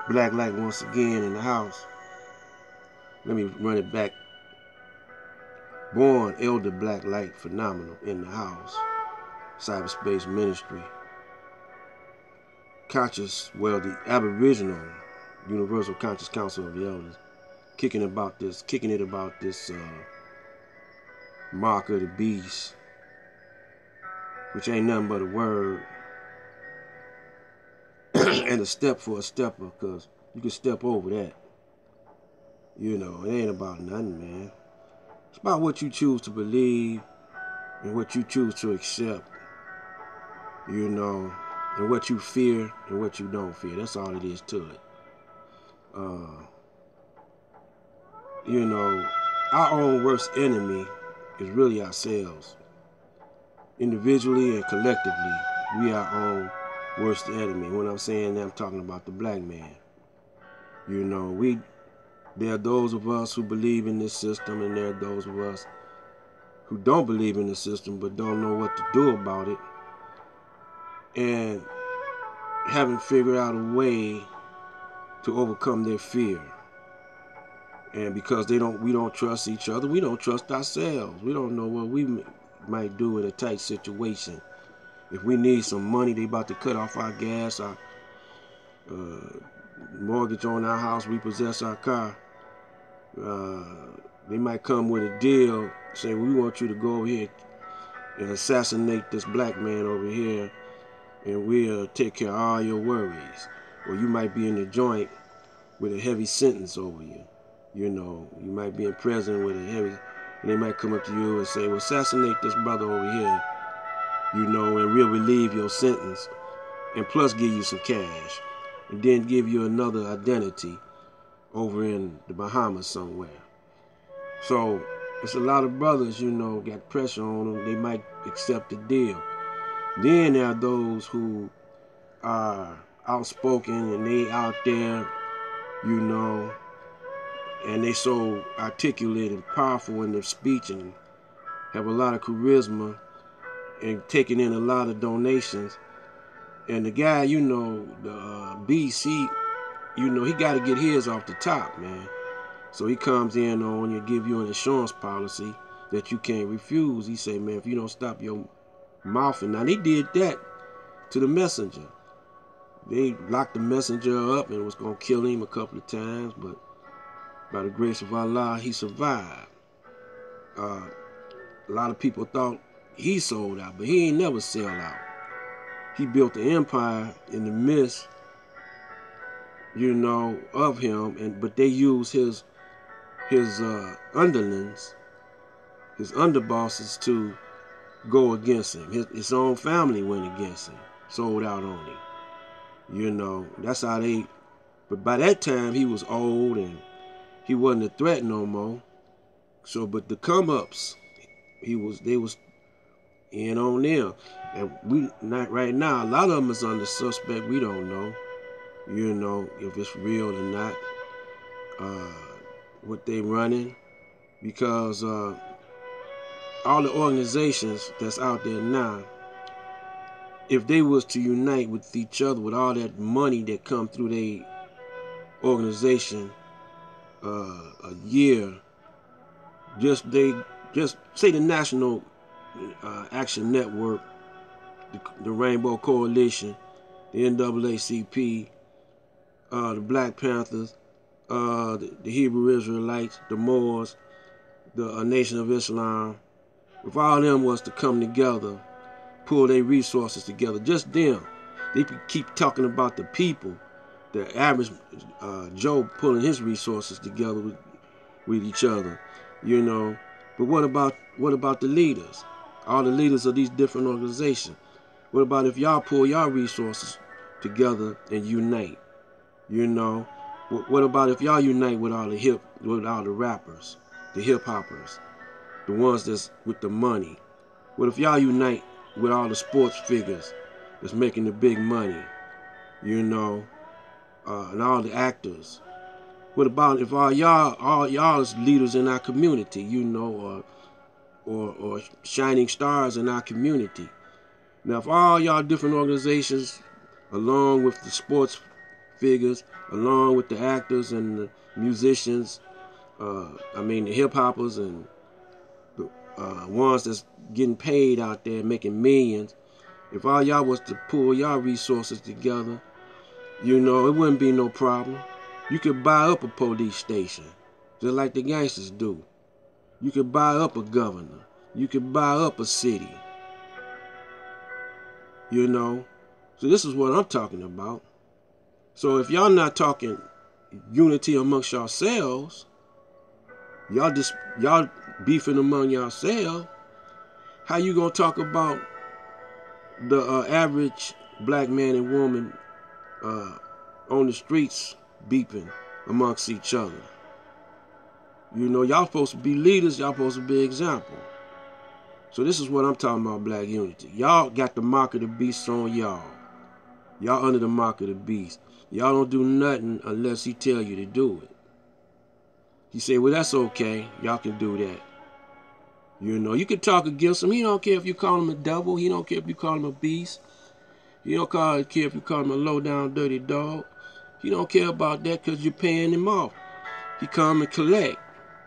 Black light once again in the house. Let me run it back. Born elder black light phenomenal in the house. Cyberspace Ministry. Conscious, well, the Aboriginal Universal Conscious Council of the Elders. Kicking it about this mark of the beast, which ain't nothing but a word and a step for a stepper, because you can step over that. You know, it ain't about nothing, man. It's about what you choose to believe and what you choose to accept, you know, and what you fear and what you don't fear. That's all it is to it. You know, our own worst enemy is really ourselves. Individually and collectively, we are our own worst enemy. When I'm saying that, I'm talking about the black man. You know, there are those of us who believe in this system, and there are those of us who don't believe in the system but don't know what to do about it, and haven't figured out a way to overcome their fear. And because we don't trust each other, we don't trust ourselves. We don't know what we might do in a tight situation. If we need some money, they about to cut off our gas, our mortgage on our house, repossess our car. They might come with a deal, say, well, we want you to go over here and assassinate this black man over here, and we'll take care of all your worries. Or you might be in the joint with a heavy sentence over you. You know, you might be in prison with a heavy, and they might come up to you and say, well, assassinate this brother over here, you know, and we'll relieve your sentence, and plus give you some cash, and then give you another identity over in the Bahamas somewhere. So it's a lot of brothers, you know, got pressure on them. They might accept the deal. Then there are those who are outspoken and they out there, you know, and they so articulate and powerful in their speech and have a lot of charisma and taking in a lot of donations. And the guy, you know, the BC, you know, he got to get his off the top, man. So he comes in on you, give you an insurance policy that you can't refuse. He say, man, if you don't stop your mouth, and now they did that to the messenger. They locked the messenger up and was going to kill him a couple of times, but by the grace of Allah, he survived. A lot of people thought he sold out, but he ain't never sell out. He built an empire in the midst, you know, of him, but they used his underlings, his underbosses, to go against him. His own family went against him, sold out on him. You know, that's how they. But by that time, he was old and he wasn't a threat no more. So, but the come-ups, they was in on them, and we not right now. A lot of them is under suspect. We don't know, you know, if it's real or not. What they running, because all the organizations that's out there now, if they was to unite with each other with all that money that come through their organization a year, just say the National Action Network, the Rainbow Coalition, the NAACP, the Black Panthers, the Hebrew Israelites, the Moors, the Nation of Islam, if all of them was to come together, pull their resources together, just them, they could keep talking about the people, the average Joe pulling his resources together with each other, you know. But what about the leaders? All the leaders of these different organizations. What about if y'all pull y'all resources together and unite? You know, what about if y'all unite with all the rappers, the hip hoppers, the ones that's with the money? What if y'all unite with all the sports figures that's making the big money? You know, and all the actors. What about if all y'all is leaders in our community? You know, or shining stars in our community. Now, if all y'all different organizations, along with the sports figures, along with the actors and the musicians. The hip hoppers and the ones that's getting paid out there making millions. If all y'all was to pull y'all resources together, it wouldn't be no problem. You could buy up a police station, just like the gangsters do. You could buy up a governor. You could buy up a city. So this is what I'm talking about. So if y'all not talking unity amongst yourselves, y'all beefing among yourselves, how you gonna talk about the average black man and woman on the streets beefing amongst each other? Y'all supposed to be leaders. Y'all supposed to be example. So this is what I'm talking about, black unity. Y'all got the mark of the beast on y'all. Y'all under the mark of the beast. Y'all don't do nothing unless he tell you to do it. He say, well, that's okay. Y'all can do that. You can talk against him. He don't care if you call him a devil. He don't care if you call him a beast. He don't care if you call him a low-down, dirty dog. He don't care about that because you're paying him off. He come and collect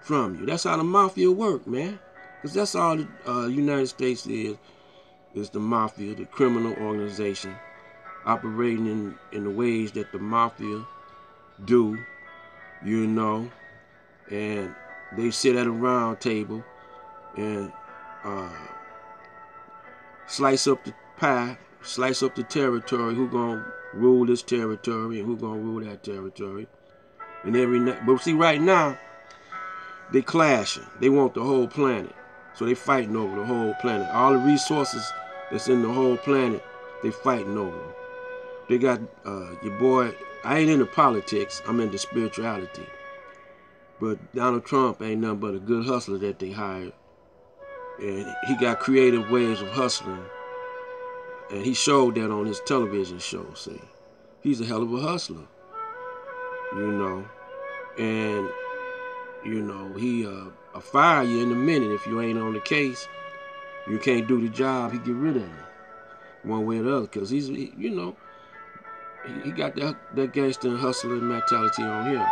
from you. That's how the mafia work, man. Because that's all the United States is the mafia, the criminal organization, operating in the ways that the mafia do, and they sit at a round table and slice up the pie, slice up the territory, who gonna rule this territory and who gonna rule that territory. And every night, but see, right now, they clashing. They want the whole planet. So they fighting over the whole planet. All the resources that's in the whole planet, they fighting over. They got your boy, I ain't into politics, I'm into spirituality. But Donald Trump ain't nothing but a good hustler that they hired. And he got creative ways of hustling. And he showed that on his television show, see. He's a hell of a hustler. And he'll fire you in a minute if you ain't on the case. You can't do the job, he get rid of you one way or the other, because he got that gangster and hustling mentality on him.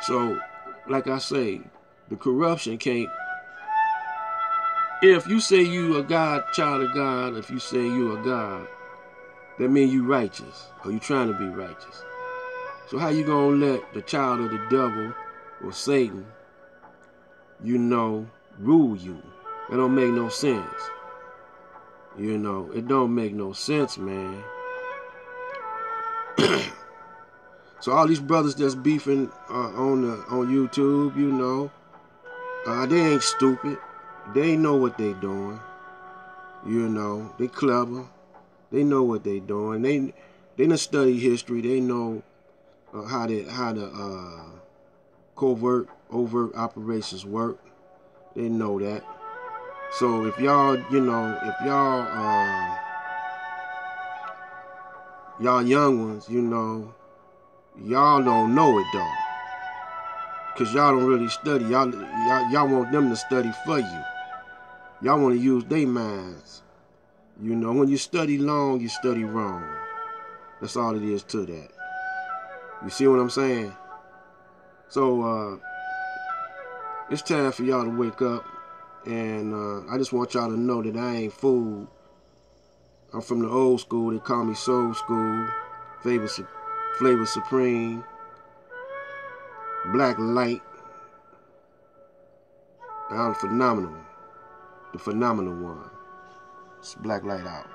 So, like I say, the corruption can't. If you say you a God, child of God, if you say you a God, that means you righteous, or you trying to be righteous. So how you gonna let the child of the devil or Satan, rule you? That don't make no sense. It don't make no sense, man. So all these brothers that's beefing on YouTube, they ain't stupid. They know what they doing. They clever. They know what they doing. They done study history. They know how the overt operations work. They know that. So if y'all young ones, y'all don't know it though, cause y'all don't really study. Y'all want them to study for you. Y'all want to use their minds. When you study long, you study wrong. That's all it is to that. You see what I'm saying? So it's time for y'all to wake up, and I just want y'all to know that I ain't fooled. I'm from the old school. They call me Soul School, Flavor Supreme, Black Light. I'm phenomenal, the phenomenal one. It's Black Light out.